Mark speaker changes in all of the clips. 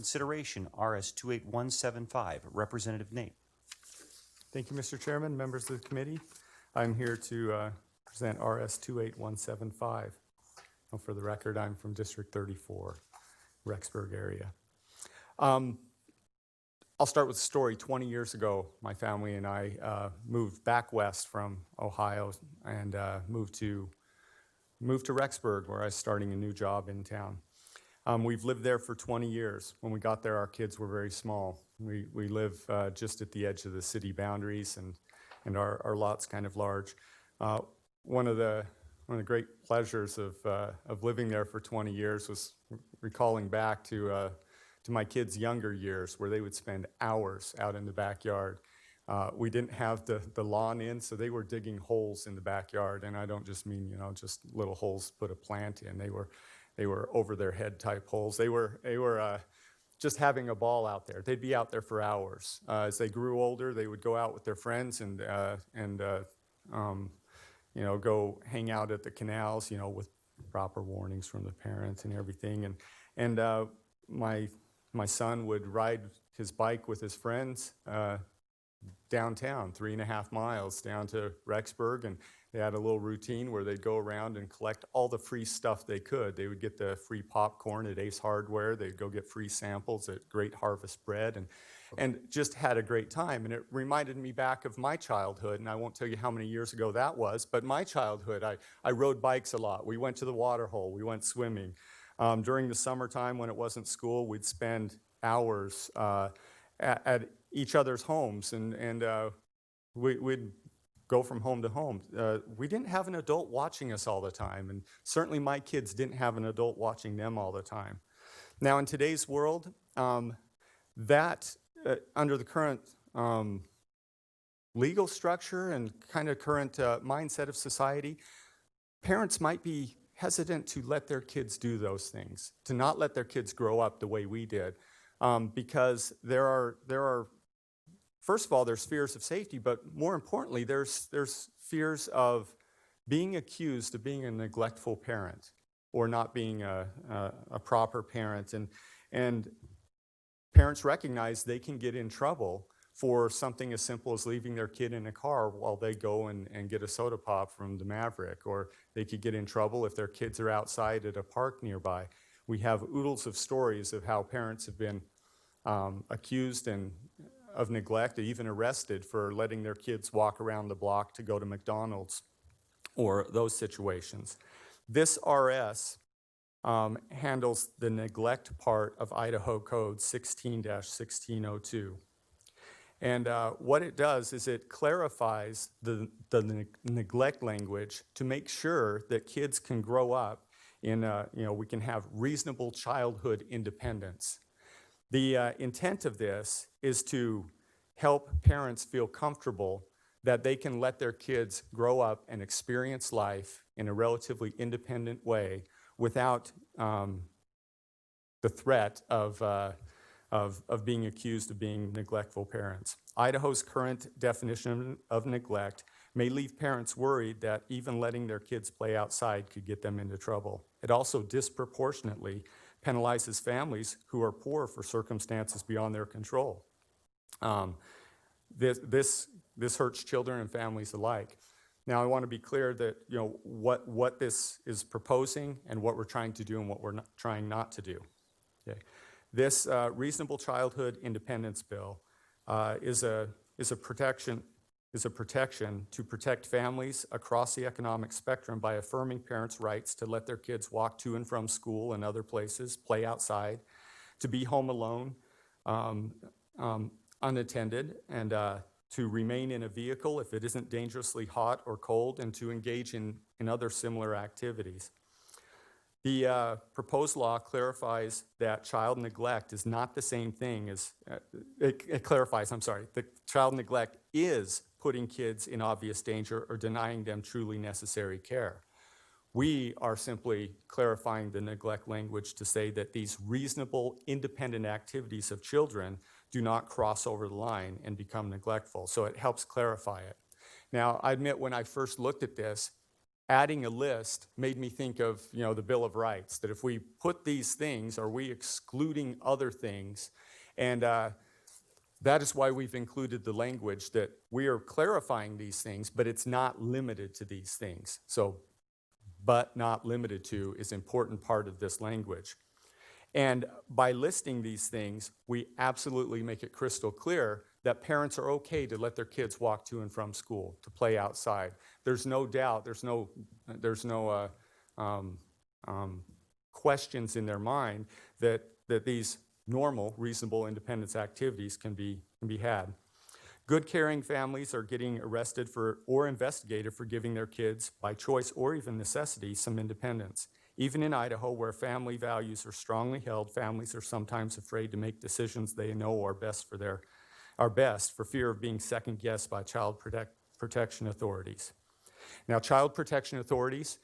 Speaker 1: consideration, RS 28175. Representative Nate.
Speaker 2: Thank you, Mr. Chairman, members of the committee. I'm here to present RS 28175. For the record, I'm from District 34, Rexburg area. I'll start with a story. 20 years ago, my family and I moved back west from Ohio and moved to Rexburg, where I was starting a new job in town. We've lived there for 20 years. When we got there, our kids were very small. We live just at the edge of the city boundaries, and our lot's kind of large. One of the great pleasures of living there for 20 years was recalling back to my kids' younger years, where they would spend hours out in the backyard. We didn't have the lawn in, so they were digging holes in the backyard, and I don't just mean just little holes to put a plant in. They were over their head type holes. They were just having a ball out there. They'd be out there for hours. As they grew older, they would go out with their friends and go hang out at the canals, with proper warnings from the parents and everything. And my son would ride his bike with his friends downtown, 3.5 miles down to Rexburg, and they had a little routine where they'd go around and collect all the free stuff they could. They would get the free popcorn at Ace Hardware. They'd go get free samples at Great Harvest Bread, and just had a great time. And it reminded me back of my childhood, and I won't tell you how many years ago that was, but my childhood, I rode bikes a lot. We went to the water hole. We went swimming. During the summertime when it wasn't school, we'd spend hours at each other's homes, and we'd go from home to home. We didn't have an adult watching us all the time, and certainly my kids didn't have an adult watching them all the time. Now, in today's world, under the current legal structure and kind of current mindset of society, parents might be hesitant to let their kids do those things, to not let their kids grow up the way we did, because there are first of all, there's fears of safety, but more importantly, there's fears of being accused of being a neglectful parent or not being a proper parent. And parents recognize they can get in trouble for something as simple as leaving their kid in a car while they go and get a soda pop from the Maverick, or they could get in trouble if their kids are outside at a park nearby. We have oodles of stories of how parents have been accused of neglect, or even arrested for letting their kids walk around the block to go to McDonald's, or those situations. This RS handles the neglect part of Idaho Code 16-1602. And what it does is it clarifies the neglect language to make sure that kids can grow up in, we can have reasonable childhood independence. The intent of this is to help parents feel comfortable that they can let their kids grow up and experience life in a relatively independent way without the threat of being accused of being neglectful parents. Idaho's current definition of neglect may leave parents worried that even letting their kids play outside could get them into trouble. It also disproportionately penalizes families who are poor for circumstances beyond their control. This hurts children and families alike. Now, I want to be clear that what this is proposing and what we're trying to do and what we're trying not to do. Okay. This reasonable childhood independence bill is a protection to protect families across the economic spectrum by affirming parents' rights to let their kids walk to and from school and other places, play outside, to be home alone, unattended, and to remain in a vehicle if it isn't dangerously hot or cold, and to engage in other similar activities. The proposed law clarifies that child neglect is not the same thing as, it clarifies, that child neglect is putting kids in obvious danger or denying them truly necessary care. We are simply clarifying the neglect language to say that these reasonable, independent activities of children do not cross over the line and become neglectful. So it helps clarify it. Now, I admit when I first looked at this, adding a list made me think of, the Bill of Rights, that if we put these things, are we excluding other things? And that is why we've included the language that we are clarifying these things, but it's not limited to these things. So, but not limited to is an important part of this language. And by listing these things, we absolutely make it crystal clear that parents are okay to let their kids walk to and from school, to play outside. There's no doubt, there's no questions in their mind that these normal, reasonable independence activities can be had. Good caring families are getting arrested or investigated for giving their kids, by choice or even necessity, some independence. Even in Idaho, where family values are strongly held, families are sometimes afraid to make decisions they know are best for fear of being second-guessed by child protection authorities. Now, child protection authorities,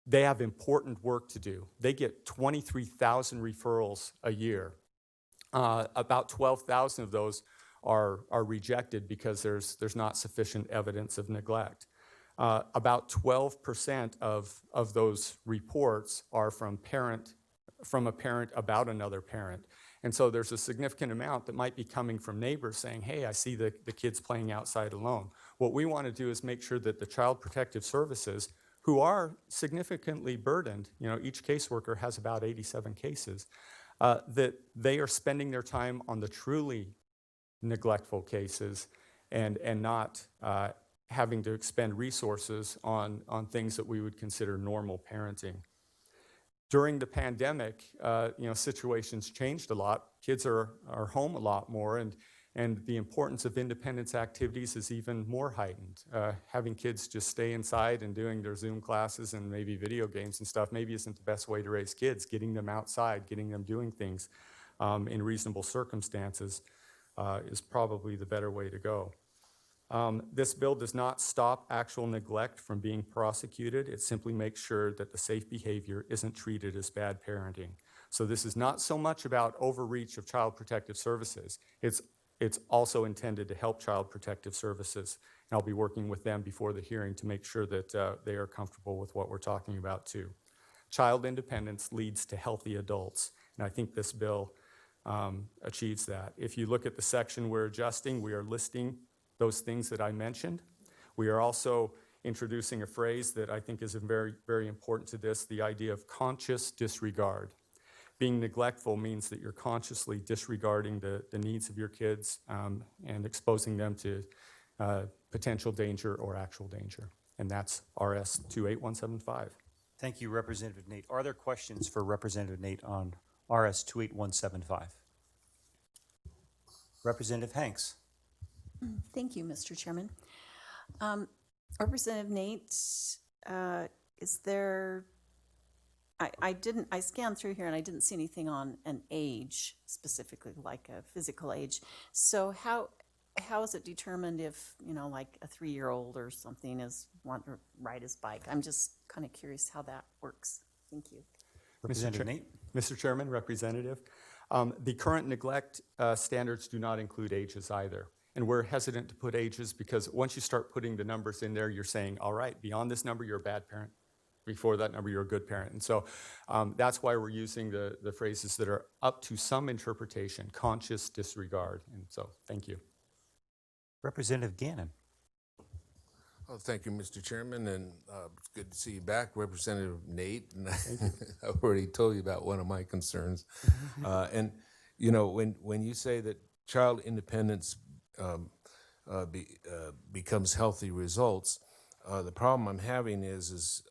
Speaker 2: they have important work to do. They get 23,000 referrals a year. About 12,000 of those are rejected because there's not sufficient evidence of neglect. About 12% of those reports are from a parent about another parent. And so there's a significant amount that might be coming from neighbors saying, hey, I see the kids playing outside alone. What we want to do is make sure that the Child Protective Services, who are significantly burdened, each caseworker has about 87 cases, that they are spending their time on the truly neglectful cases and not having to expend resources on things that we would consider normal parenting. During the pandemic, situations changed a lot. Kids are home a lot more, and the importance of independence activities is even more heightened. Having kids just stay inside and doing their Zoom classes and maybe video games and stuff maybe isn't the best way to raise kids. Getting them outside, getting them doing things in reasonable circumstances is probably the better way to go. This bill does not stop actual neglect from being prosecuted. It simply makes sure that the safe behavior isn't treated as bad parenting. So this is not so much about overreach of Child Protective Services. It's also intended to help Child Protective Services. And I'll be working with them before the hearing to make sure that they are comfortable with what we're talking about too. Child independence leads to healthy adults, and I think this bill achieves that. If you look at the section we're adjusting, we are listing those things that I mentioned. We are also introducing a phrase that I think is very, very important to this, the idea of conscious disregard. Being neglectful means that you're consciously disregarding the needs of your kids and exposing them to potential danger or actual danger. And that's RS 28175.
Speaker 1: Thank you, Representative Nate. Are there questions for Representative Nate on RS 28175? Representative Hanks.
Speaker 3: Thank you, Mr. Chairman. Representative Nate, is there, I scanned through here and I didn't see anything on an age specifically, like a physical age. So how is it determined if, like a 3-year-old or something is wanting to ride his bike? I'm just kind of curious how that works. Thank you.
Speaker 1: Representative Nate.
Speaker 2: Mr. Chairman, Representative, the current neglect standards do not include ages either. And we're hesitant to put ages because once you start putting the numbers in there, you're saying, all right, beyond this number, you're a bad parent. Before that number, you're a good parent. And so that's why we're using the phrases that are up to some interpretation, conscious disregard. And so thank you.
Speaker 1: Representative Gannon.
Speaker 4: Well, thank you, Mr. Chairman, and it's good to see you back, Representative Nate. And I already told you about one of my concerns. And when you say that child independence becomes healthy results, the problem I'm having is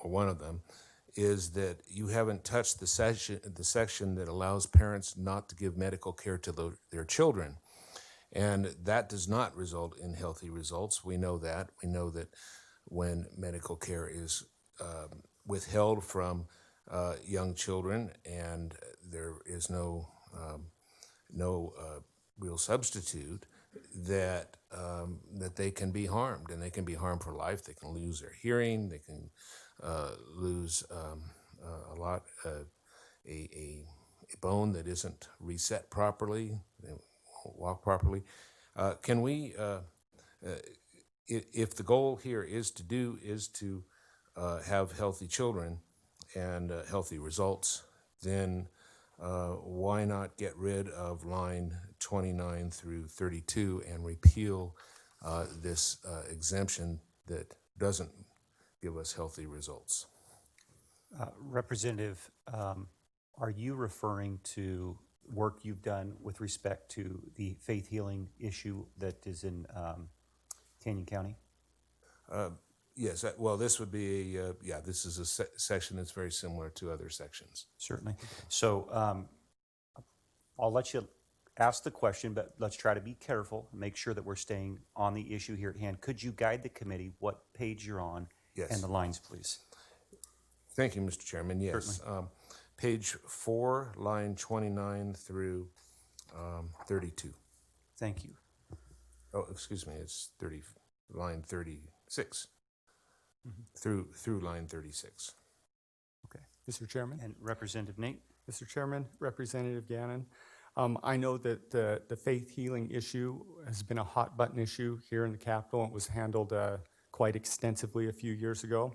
Speaker 4: or one of them, is that you haven't touched the section that allows parents not to give medical care to their children. And that does not result in healthy results. We know that. We know that when medical care is withheld from young children and there is no real substitute, that they can be harmed, and they can be harmed for life. They can lose their hearing. They can lose a bone that isn't reset properly. They won't walk properly. Can we if the goal here is to have healthy children and healthy results, then why not get rid of line 29 through 32 and repeal this exemption that doesn't give us healthy results?
Speaker 1: Representative, are you referring to work you've done with respect to the faith healing issue that is in Canyon County?
Speaker 4: Yes, well, this would be yeah, this is a section that's very similar to other sections.
Speaker 1: Certainly. So I'll let you ask the question, but let's try to be careful and make sure that we're staying on the issue here at hand. Could you guide the committee what page you're on?
Speaker 4: Yes.
Speaker 1: And the lines, please.
Speaker 4: Thank you, Mr. Chairman. Yes. Page 4, line 29 through 32.
Speaker 1: Thank you.
Speaker 4: Oh, excuse me, it's line 36 through line 36.
Speaker 1: Okay.
Speaker 2: Mr. Chairman?
Speaker 1: And Representative Nate?
Speaker 2: Mr. Chairman, Representative Gannon, I know that the faith healing issue has been a hot button issue here in the Capitol. It was handled quite extensively a few years ago.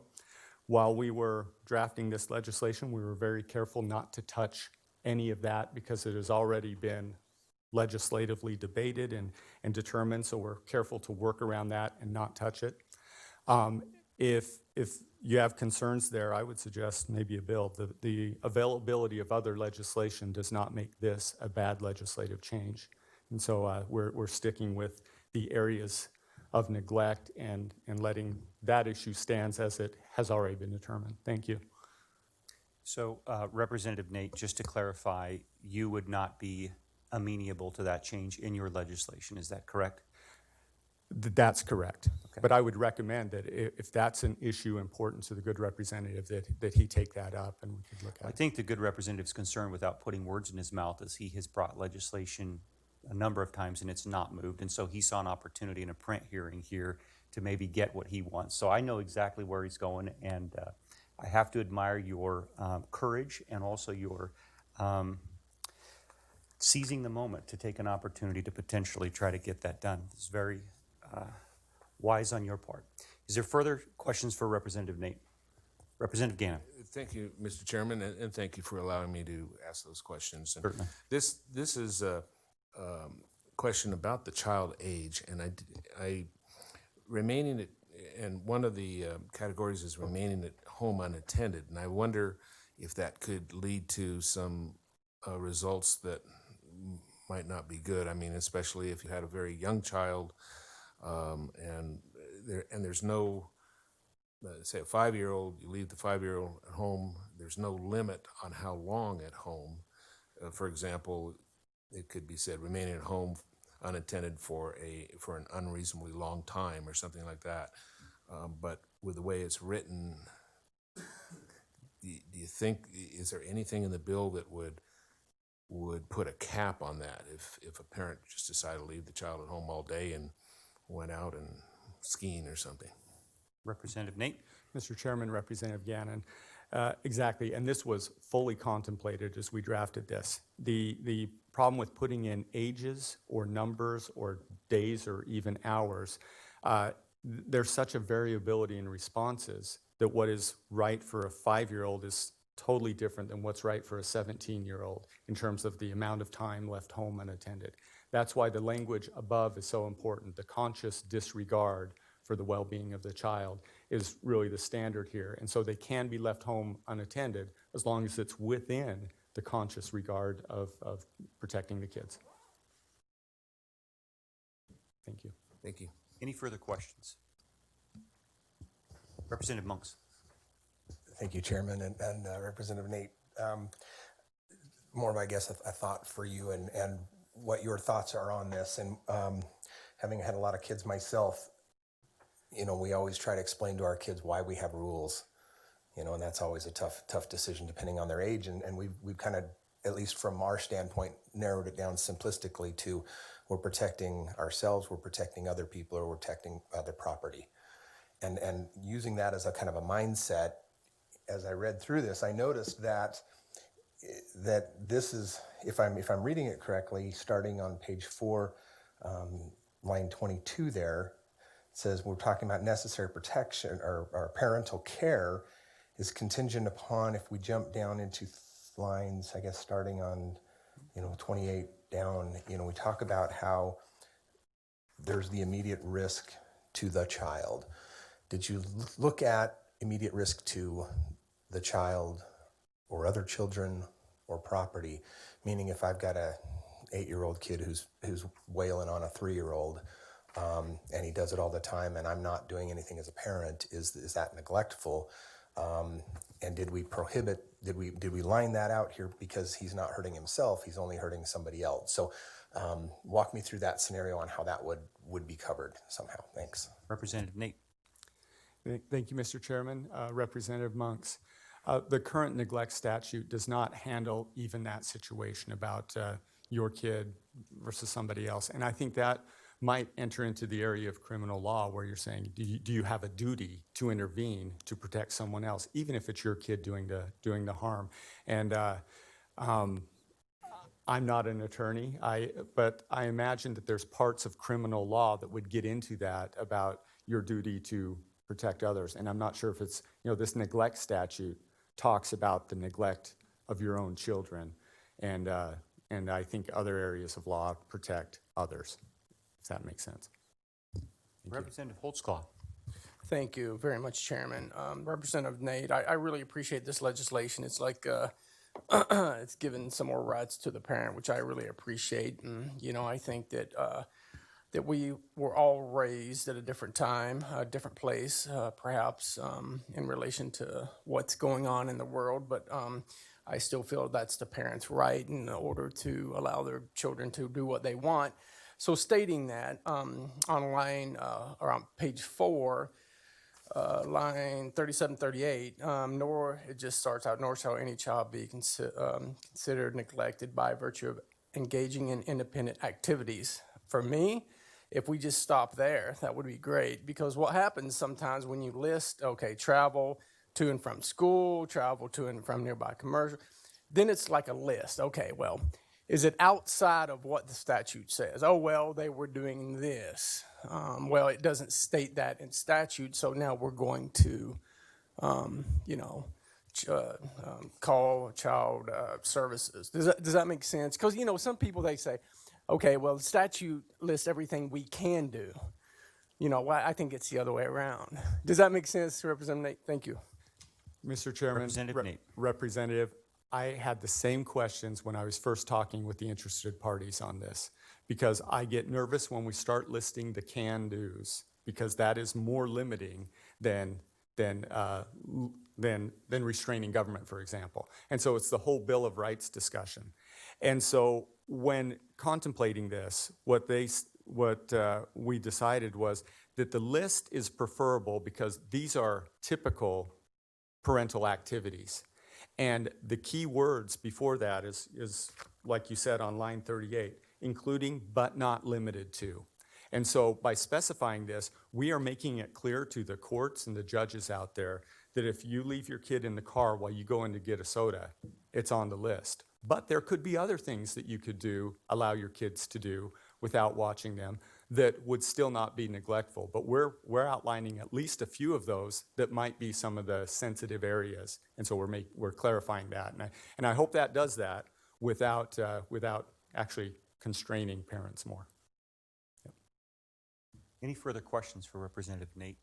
Speaker 2: While we were drafting this legislation, we were very careful not to touch any of that because it has already been legislatively debated and determined, so we're careful to work around that and not touch it. If you have concerns there, I would suggest maybe a bill. The availability of other legislation does not make this a bad legislative change. And so we're sticking with the areas of neglect and letting that issue stand as it has already been determined. Thank you.
Speaker 1: So Representative Nate, just to clarify, you would not be amenable to that change in your legislation, is that correct?
Speaker 2: That's correct.
Speaker 1: Okay.
Speaker 2: But I would recommend that if that's an issue important to the good representative, that he take that up and we could look at
Speaker 1: I
Speaker 2: it.
Speaker 1: think the good representative's concerned, without putting words in his mouth, is he has brought legislation a number of times and it's not moved. And so he saw an opportunity in a print hearing here to maybe get what he wants. So I know exactly where he's going, and I have to admire your courage and also your seizing the moment to take an opportunity to potentially try to get that done. It's very wise on your part. Is there further questions for Representative Nate? Representative Gannon.
Speaker 4: Thank you, Mr. Chairman, and thank you for allowing me to ask those questions. And
Speaker 1: Certainly.
Speaker 4: this is a question about the child age, and I remaining at, and one of the categories is remaining at home unattended, and I wonder if that could lead to some results that might not be good. I mean, especially if you had a very young child, and there's no, say a 5-year-old, you leave the 5-year-old at home, there's no limit on how long at home. For example, it could be said remaining at home unattended for an unreasonably long time or something like that. But with the way it's written, do you think, is there anything in the bill that would put a cap on that if a parent just decided to leave the child at home all day and went out and skiing or something?
Speaker 1: Representative Nate.
Speaker 2: Mr. Chairman, Representative Gannon, exactly, and this was fully contemplated as we drafted this. The problem with putting in ages or numbers or days or even hours, there's such a variability in responses that what is right for a 5-year-old is totally different than what's right for a 17-year-old in terms of the amount of time left home unattended. That's why the language above is so important. The conscious disregard for the well-being of the child is really the standard here. And so they can be left home unattended as long as it's within the conscious regard of protecting the kids. Thank you.
Speaker 4: Thank you.
Speaker 1: Any further questions? Representative Monks.
Speaker 5: Thank you, Chairman, and Representative Nate. More of, I guess, a thought for you and what your thoughts are on this. And having had a lot of kids myself, you know, we always try to explain to our kids why we have rules, you know, and that's always a tough decision depending on their age. And we've kind of, at least from our standpoint, narrowed it down simplistically to we're protecting ourselves, we're protecting other people, or we're protecting other property. And using that as a kind of a mindset, as I read through this, I noticed that this is, if I'm reading it correctly, starting on page 4, line 22 there, says we're talking about necessary protection or parental care is contingent upon, if we jump down into lines, I guess starting on, 28 down, we talk about how there's the immediate risk to the child. Did you look at immediate risk to the child or other children or property? Meaning, if I've got a 8-year-old kid who's wailing on a 3-year-old, and he does it all the time, and I'm not doing anything as a parent, is that neglectful? And did we prohibit? Did we line that out here because he's not hurting himself? He's only hurting somebody else. So, walk me through that scenario on how that would be covered somehow. Thanks.
Speaker 1: Representative Nate.
Speaker 2: Thank you, Mr. Chairman. Representative Monks. The current neglect statute does not handle even that situation about your kid versus somebody else. And I think that might enter into the area of criminal law where you're saying, do you have a duty to intervene to protect someone else, even if it's your kid doing the harm? And I'm not an attorney, but I imagine that there's parts of criminal law that would get into that about your duty to protect others. And I'm not sure if it's, this neglect statute talks about the neglect of your own children. And I think other areas of law protect others, if that makes sense.
Speaker 1: Representative Holtzclaw.
Speaker 6: Thank you very much, Chairman. Representative Nate, I really appreciate this legislation. It's like it's given some more rights to the parent, which I really appreciate. And, I think that that we were all raised at a different time, a different place, perhaps in relation to what's going on in the world. But I still feel that's the parents' right in order to allow their children to do what they want. So stating that, on line, or on page 4, line 3738, nor it just starts out, nor shall any child be considered neglected by virtue of engaging in independent activities. For me, if we just stop there, that would be great, because what happens sometimes when you list, okay, travel to and from school, travel to and from nearby commercial, then it's like a list. Okay, well, is it outside of what the statute says? Oh, well, they were doing this. Well, it doesn't state that in statute, so now we're going to, call child services. Does that make sense? Because, some people, they say, okay, well, the statute lists everything we can do. I think it's the other way around. Does that make sense, Representative Nate? Thank you.
Speaker 2: Mr. Chairman,
Speaker 1: Representative Nate.
Speaker 2: Representative, I had the same questions when I was first talking with the interested parties on this, because I get nervous when we start listing the can-dos, because that is more limiting than restraining government, for example. And so it's the whole Bill of Rights discussion. And so when contemplating this, what we decided was that the list is preferable because these are typical parental activities. And the key words before that is like you said on line 38, including but not limited to. And so by specifying this, we are making it clear to the courts and the judges out there that if you leave your kid in the car while you go in to get a soda, it's on the list. But there could be other things that you could do, allow your kids to do without watching them, that would still not be neglectful. But we're outlining at least a few of those that might be some of the sensitive areas. And so we're clarifying that. And I hope that does that without actually constraining parents more. Yep.
Speaker 1: Any further questions for Representative Nate?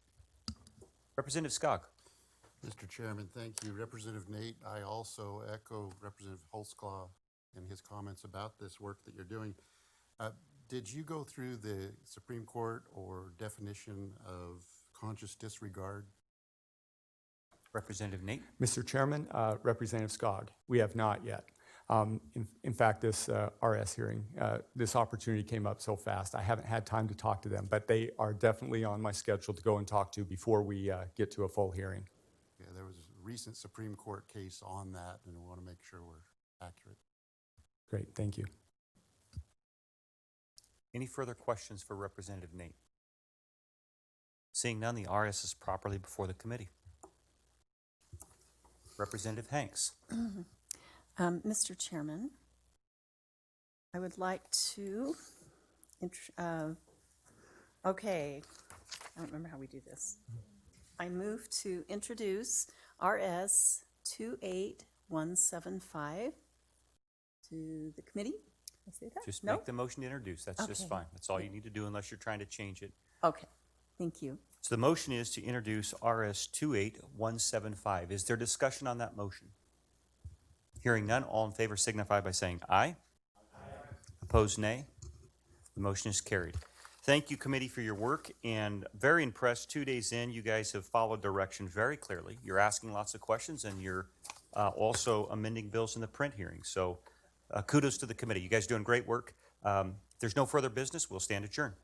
Speaker 1: Representative Skog.
Speaker 7: Mr. Chairman, thank you. Representative Nate, I also echo Representative Holtzclaw and his comments about this work that you're doing. Did you go through the Supreme Court or definition of conscious disregard?
Speaker 1: Representative Nate.
Speaker 2: Mr. Chairman, Representative Skog, we have not yet. In fact, this RS hearing, this opportunity came up so fast, I haven't had time to talk to them, but they are definitely on my schedule to go and talk to before we get to a full hearing.
Speaker 7: Yeah, there was a recent Supreme Court case on that, and we want to make sure we're accurate.
Speaker 2: Great, thank you.
Speaker 1: Any further questions for Representative Nate? Seeing none, the RS is properly before the committee. Representative Hanks.
Speaker 3: Mr. Chairman, I would like to, I don't remember how we do this. I move to introduce RS 28175 to the committee. Did I say that?
Speaker 1: Just
Speaker 3: No?
Speaker 1: make the motion to introduce. That's just
Speaker 3: Okay.
Speaker 1: fine. That's all you need to do unless you're trying to change it.
Speaker 3: Okay, thank you.
Speaker 1: So the motion is to introduce RS 28175. Is there discussion on that motion? Hearing none, all in favor signify by saying aye. Opposed, nay. The motion is carried. Thank you, committee, for your work, and very impressed. 2 days in, you guys have followed direction very clearly. You're asking lots of questions, and you're also amending bills in the print hearing. So kudos to the committee. You guys are doing great work. If there's no further business, we'll stand adjourned.